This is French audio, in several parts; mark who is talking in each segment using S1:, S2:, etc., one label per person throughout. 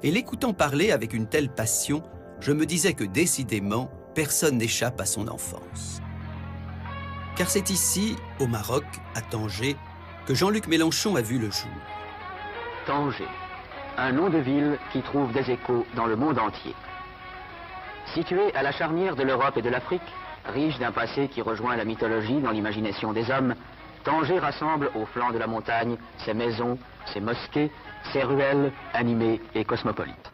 S1: Et l'écoutant parler avec une telle passion, je me disais que décidément, personne n'échappe à son enfance. Car c'est ici, au Maroc, à Tanger, que Jean-Luc Mélenchon a vu le jour.
S2: Tanger, un nom de ville qui trouve des échos dans le monde entier. Situé à la charnière de l'Europe et de l'Afrique, riche d'un passé qui rejoint la mythologie dans l'imagination des hommes, Tanger rassemble au flanc de la montagne ses maisons, ses mosquées, ses ruelles animées et cosmopolites.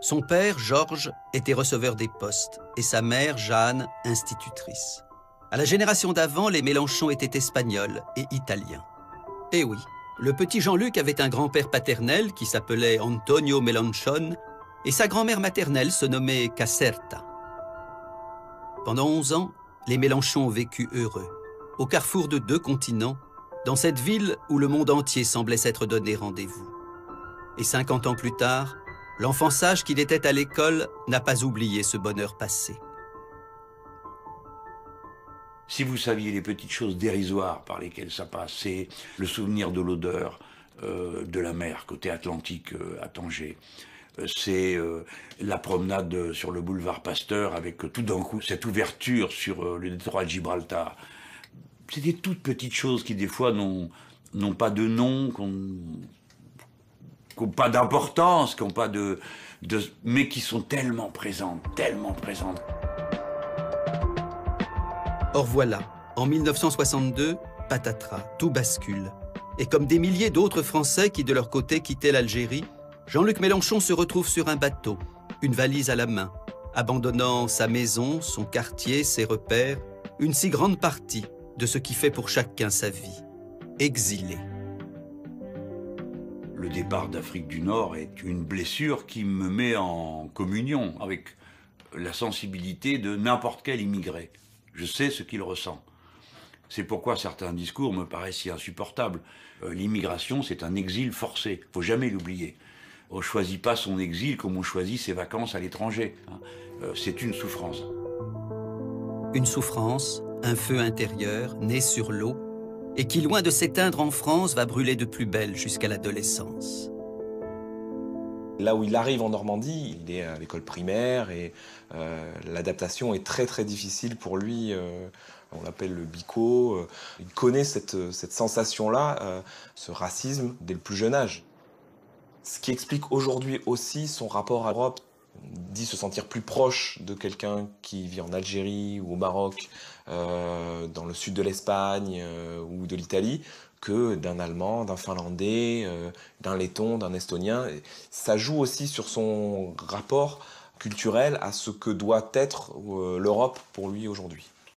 S1: Son père, Georges, était receveur des postes et sa mère, Jeanne, institutrice. À la génération d'avant, les Mélenchon étaient espagnols et italiens. Eh oui, le petit Jean-Luc avait un grand-père paternel qui s'appelait Antonio Melanchon et sa grand-mère maternelle se nommait Caserta. Pendant 11 ans, les Mélenchon ont vécu heureux, au carrefour de 2 continents, dans cette ville où le monde entier semblait s'être donné rendez-vous. Et 50 ans plus tard, l'enfant sage qu'il était à l'école n'a pas oublié ce bonheur passé.
S3: Si vous saviez les petites choses dérisoires par lesquelles ça passe, c'est le souvenir de l'odeur de la mer côté Atlantique à Tanger. C'est la promenade sur le boulevard Pasteur avec tout d'un coup cette ouverture sur le détroit de Gibraltar. C'est des toutes petites choses qui des fois n'ont pas de nom, qui n'ont pas d'importance, qui n'ont pas mais qui sont tellement présentes, tellement présentes.
S1: Or voilà, en 1962, patatras, tout bascule. Et comme des milliers d'autres Français qui de leur côté quittaient l'Algérie, Jean-Luc Mélenchon se retrouve sur un bateau, une valise à la main, abandonnant sa maison, son quartier, ses repères, une si grande partie de ce qui fait pour chacun sa vie, exilé.
S3: Le départ d'Afrique du Nord est une blessure qui me met en communion avec la sensibilité de n'importe quel immigré. Je sais ce qu'il ressent. C'est pourquoi certains discours me paraissent si insupportables. L'immigration, c'est un exil forcé, il ne faut jamais l'oublier. On ne choisit pas son exil comme on choisit ses vacances à l'étranger. C'est une souffrance.
S1: Une souffrance, un feu intérieur, né sur l'eau, et qui, loin de s'éteindre en France, va brûler de plus belle jusqu'à l'adolescence.
S4: Là où il arrive en Normandie, il est à l'école primaire et l'adaptation est très très difficile pour lui. On l'appelle le bico. Il connaît cette sensation-là, ce racisme, dès le plus jeune âge. Ce qui explique aujourd'hui aussi son rapport à l'Europe. Il dit se sentir plus proche de quelqu'un qui vit en Algérie ou au Maroc, dans le sud de l'Espagne ou de l'Italie, que d'un Allemand, d'un Finlandais, d'un Letton, d'un Estonien. Ça joue aussi sur son rapport culturel à ce que doit être l'Europe pour lui aujourd'hui.